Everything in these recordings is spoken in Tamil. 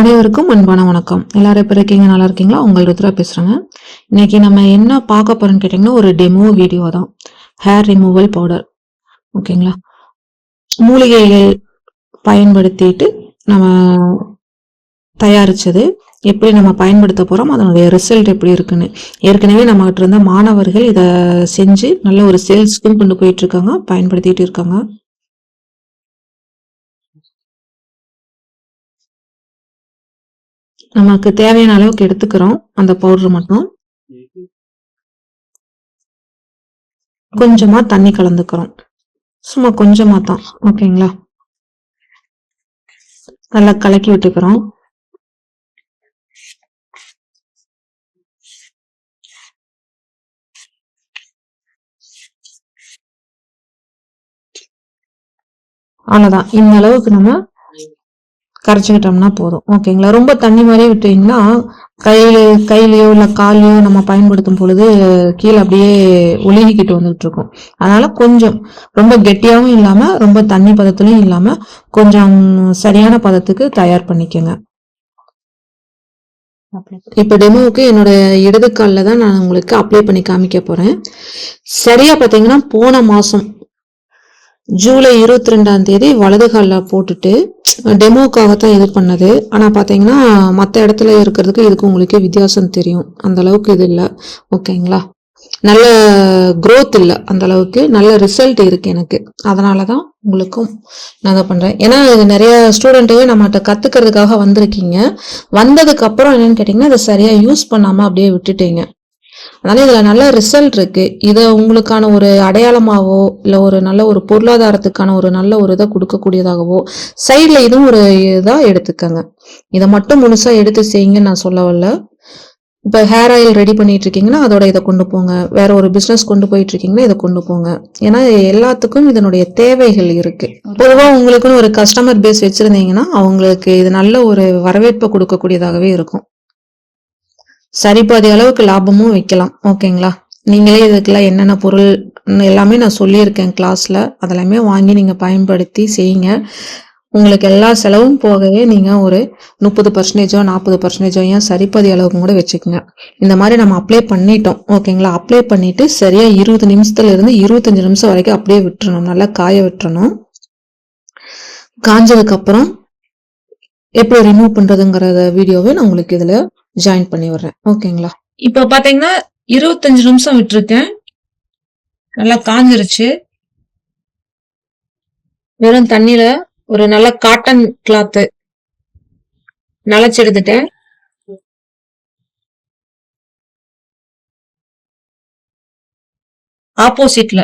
அனைவருக்கும் அன்பான வணக்கம். எல்லாரும் எப்படி இருக்கீங்க? நல்லா இருக்கீங்களா? உங்கள் ருத்ரா பேசுறேங்க. இன்னைக்கு நம்ம என்ன பார்க்க போறோம்னு கேட்டீங்கன்னா, ஒரு டெமோ வீடியோ தான். Hair removal powder. ஓகேங்களா? மூலிகைகள் பயன்படுத்திட்டு நம்ம தயாரிச்சது. எப்படி நம்ம பயன்படுத்த போறோம், அதனுடைய ரிசல்ட் எப்படி இருக்குன்னு. ஏற்கனவே நம்ம கிட்ட இருந்த மாணவர்கள் இதை செஞ்சு நல்ல ஒரு சேல்ஸ்க்கும் கொண்டு போயிட்டு இருக்காங்க, பயன்படுத்திட்டு இருக்காங்க. நமக்கு தேவையான அளவுக்கு எடுத்துக்கிறோம் அந்த பவுடர் மட்டும். கொஞ்சமா தண்ணி கலந்துக்கிறோம், சும்மா கொஞ்சமா தான். ஓகேங்களா? நல்லா கலக்கி விட்டுக்கிறோம். அவ்வளவுதான். இந்த அளவுக்கு நம்ம கரைச்சிக்கிட்டோம்னா போதும். ஓகேங்களா? ரொம்ப தண்ணி மாதிரி விட்டீங்கன்னா கையிலயோ இல்ல காலையோ நம்ம பயன்படுத்தும் பொழுது கீழே அப்படியே ஒழுகிக்கிட்டு வந்துட்டு இருக்கும். அதனால கொஞ்சம் ரொம்ப கெட்டியாவும் இல்லாம ரொம்ப தண்ணி பதத்திலும் இல்லாம கொஞ்சம் சரியான பதத்துக்கு தயார் பண்ணிக்கோங்க. இப்ப டெமோவுக்கு என்னோட இடது காலில் தான் நான் உங்களுக்கு அப்ளை பண்ணி காமிக்க போறேன். சரியா பாத்தீங்கன்னா போன மாசம் ஜூலை 22ஆம் தேதி வலது காலில் போட்டுட்டு டெமோக்காகத்தான் இது பண்ணது. ஆனால் பார்த்தீங்கன்னா மற்ற இடத்துல இருக்கிறதுக்கு இதுக்கு உங்களுக்கே வித்தியாசம் தெரியும். அந்த அளவுக்கு இது இல்லை. ஓகேங்களா? நல்ல க்ரோத் இல்லை, அந்த அளவுக்கு நல்ல ரிசல்ட் இருக்கு எனக்கு. அதனால தான் உங்களுக்கும் நான் இதை பண்ணுறேன். ஏன்னா இது நிறைய ஸ்டூடெண்ட்டையே நம்மகிட்ட கற்றுக்கிறதுக்காக வந்திருக்கீங்க. வந்ததுக்கு அப்புறம் என்னன்னு கேட்டிங்கன்னா இதை சரியாக யூஸ் பண்ணாமல் அப்படியே விட்டுட்டீங்க. அதனால இதுல நல்ல ரிசல்ட் இருக்கு. இதை உங்களுக்கான ஒரு அடையாளமாவோ இல்லை ஒரு நல்ல ஒரு பொருளாதாரத்துக்கான ஒரு நல்ல ஒரு இதை கொடுக்கக்கூடியதாகவோ சைட்ல இதுவும் ஒரு இதா எடுத்துக்கங்க. இதை மட்டும் முழுசா எடுத்து செய்யுங்கன்னு நான் சொல்ல வரல. இப்போ ஹேர் ஆயில் ரெடி பண்ணிட்டு இருக்கீங்கன்னா அதோட இதை கொண்டு போங்க. வேற ஒரு பிஸ்னஸ் கொண்டு போயிட்டு இருக்கீங்கன்னா இதை கொண்டு போங்க. ஏன்னா எல்லாத்துக்கும் இதனுடைய தேவைகள் இருக்கு. பொதுவாக உங்களுக்குன்னு ஒரு கஸ்டமர் பேஸ் வச்சிருந்தீங்கன்னா அவங்களுக்கு இது நல்ல ஒரு வரவேற்பை கொடுக்கக்கூடியதாகவே இருக்கும். சரிபாதி அளவுக்கு லாபமும் வைக்கலாம். ஓகேங்களா? நீங்களே இதுக்கெல்லாம் என்னென்ன பொருள் எல்லாமே நான் சொல்லியிருக்கேன் கிளாஸ்ல. அதெல்லாமே வாங்கி நீங்க பயன்படுத்தி செய்யுங்க. உங்களுக்கு எல்லா செலவும் போகவே நீங்க ஒரு 30% 40% ஏன் சரிபாதி அளவுக்கு கூட வச்சுக்கோங்க. இந்த மாதிரி நம்ம அப்ளை பண்ணிட்டோம். ஓகேங்களா? அப்ளை பண்ணிட்டு சரியா 20 நிமிஷத்துல இருந்து 25 நிமிஷம் வரைக்கும் அப்படியே விட்டுறணும். நல்லா காய விட்டுறணும். காஞ்சதுக்கு அப்புறம் எப்படி ரிமூவ் பண்றதுங்கிற வீடியோவை நான் உங்களுக்கு இதுல ஜாயின் பண்ணி விடுறேன். ஓகேங்களா? இப்ப பாத்தீங்கன்னா 25 நிமிஷம் விட்டுருக்கேன். நல்லா காஞ்சிருச்சு. வெறும் தண்ணியில ஒரு நல்ல காட்டன் கிளாத் நனைச்சு எடுத்துட்டேன். ஆப்போசிட்ல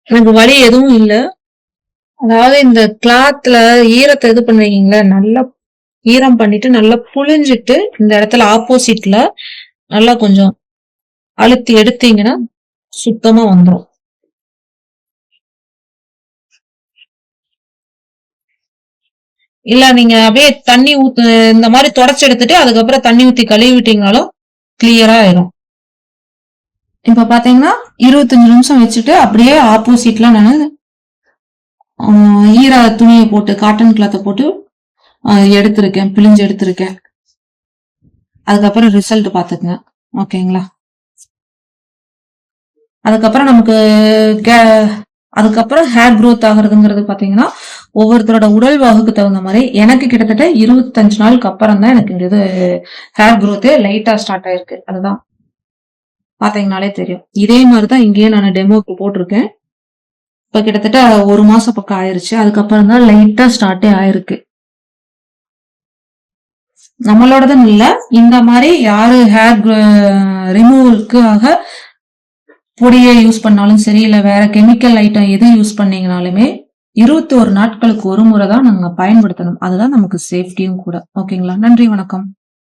எனக்கு வலி எதுவும் இல்ல. அதாவது இந்த கிளாத்ல ஈரத்தை இது பண்ணுவீங்களா, நல்லா ஈரம் பண்ணிட்டு நல்லா புழிஞ்சிட்டு இந்த இடத்துல ஆப்போசிட்ல நல்லா கொஞ்சம் அழுத்தி எடுத்தீங்கன்னா சுத்தமா வந்துடும். இல்ல நீங்க அப்படியே தண்ணி ஊத்து இந்த மாதிரி தொடச்சு எடுத்துட்டு அதுக்கப்புறம் தண்ணி ஊத்தி கழுவி விட்டீங்கனாலும் கிளியரா ஆயிரும். இப்ப பாத்தீங்கன்னா 25 நிமிஷம் வச்சுட்டு அப்படியே ஆப்போசிட்ல நான் ஈர துணியை போட்டு காட்டன் கிளாத்தை போட்டு எடுத்திருக்கேன், பிழிஞ்சு எடுத்திருக்கேன். அதுக்கப்புறம் ரிசல்ட் பாத்துக்கங்க. ஓகேங்களா? அதுக்கப்புறம் நமக்கு அதுக்கப்புறம் ஹேர் growth ஆகுறதுங்கிறது பாத்தீங்கன்னா ஒவ்வொருத்தரோட உடல் வாகுக்கு தகுந்த மாதிரி எனக்கு கிட்டத்தட்ட 25 நாளுக்கு அப்புறம் தான் எனக்கு இது ஹேர் growth லைட்டா ஸ்டார்ட் ஆயிருக்கு. அதுதான் பாத்தீங்கன்னாலே தெரியும். இதே மாதிரிதான் இங்கேயே நான் டெமோக்கு போட்டிருக்கேன். இப்ப கிட்டத்தட்ட 1 மாசம் பக்கம் ஆயிருச்சு. அதுக்கப்புறம் தான் லைட்டா ஸ்டார்டே ஆயிருக்கு. நம்மளோடதுன்னு இல்ல, இந்த மாதிரி யாரு ஹேர் ரிமூவலுக்காக பொடியை யூஸ் பண்ணாலும் சரி, இல்ல வேற கெமிக்கல் ஐட்டம் எது யூஸ் பண்ணீங்கனாலுமே 21 நாட்களுக்கு ஒரு முறை தான் நாங்க பயன்படுத்தணும். அதுதான் நமக்கு சேஃப்டியும் கூட. ஓகேங்களா? நன்றி, வணக்கம்.